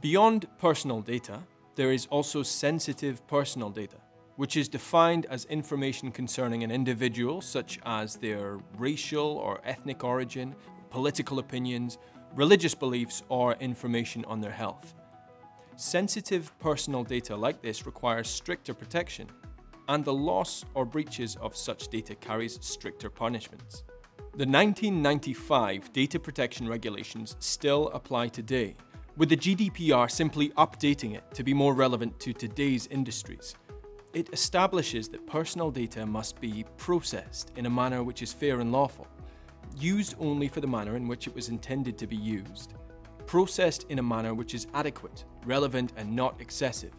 Beyond personal data, there is also sensitive personal data, which is defined as information concerning an individual, such as their racial or ethnic origin, political opinions, religious beliefs, or information on their health. Sensitive personal data like this requires stricter protection, and the loss or breaches of such data carries stricter punishments. The 1995 data protection regulations still apply today, with the GDPR simply updating it to be more relevant to today's industries. It establishes that personal data must be processed in a manner which is fair and lawful, used only for the manner in which it was intended to be used, processed in a manner which is adequate, relevant and not excessive,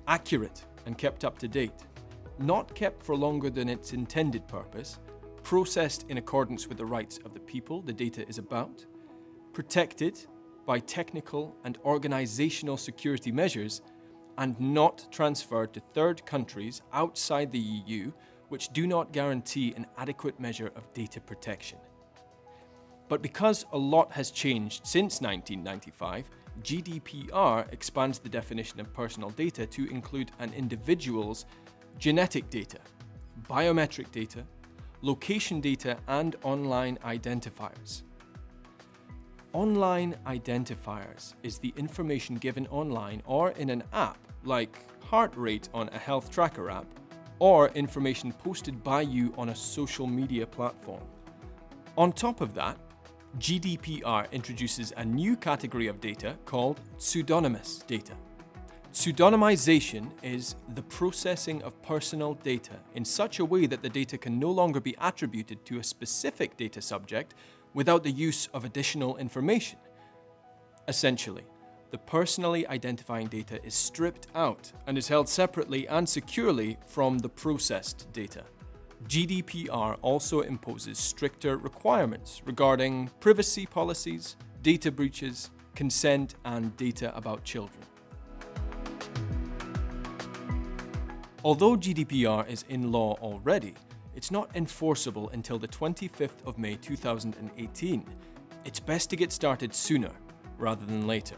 accurate and kept up to date, not kept for longer than its intended purpose, processed in accordance with the rights of the people the data is about, protected by technical and organizational security measures, and not transferred to third countries outside the EU which do not guarantee an adequate measure of data protection. But because a lot has changed since 1995, GDPR expands the definition of personal data to include an individual's genetic data, biometric data, location data, and online identifiers. Online identifiers is the information given online or in an app, like heart rate on a health tracker app, or information posted by you on a social media platform. On top of that, GDPR introduces a new category of data called pseudonymous data. Pseudonymization is the processing of personal data in such a way that the data can no longer be attributed to a specific data subject without the use of additional information. Essentially, the personally identifying data is stripped out and is held separately and securely from the processed data. GDPR also imposes stricter requirements regarding privacy policies, data breaches, consent, and data about children. Although GDPR is in law already, it's not enforceable until the 25th of May 2018. It's best to get started sooner rather than later.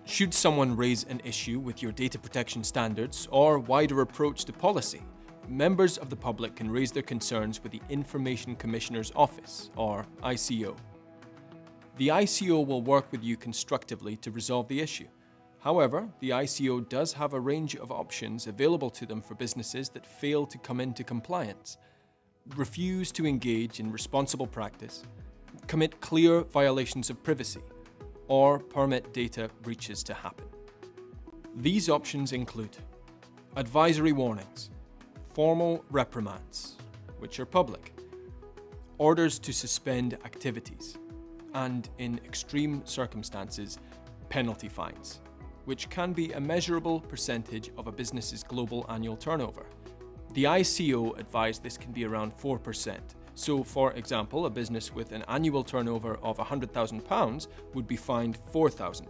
Should someone raise an issue with your data protection standards or wider approach to policy, members of the public can raise their concerns with the Information Commissioner's Office, or ICO. The ICO will work with you constructively to resolve the issue. However, the ICO does have a range of options available to them for businesses that fail to come into compliance, refuse to engage in responsible practice, commit clear violations of privacy, or permit data breaches to happen. These options include advisory warnings, formal reprimands, which are public, orders to suspend activities, and in extreme circumstances, penalty fines, which can be a measurable percentage of a business's global annual turnover. The ICO advised this can be around 4%. So, for example, a business with an annual turnover of £100,000 would be fined £4,000.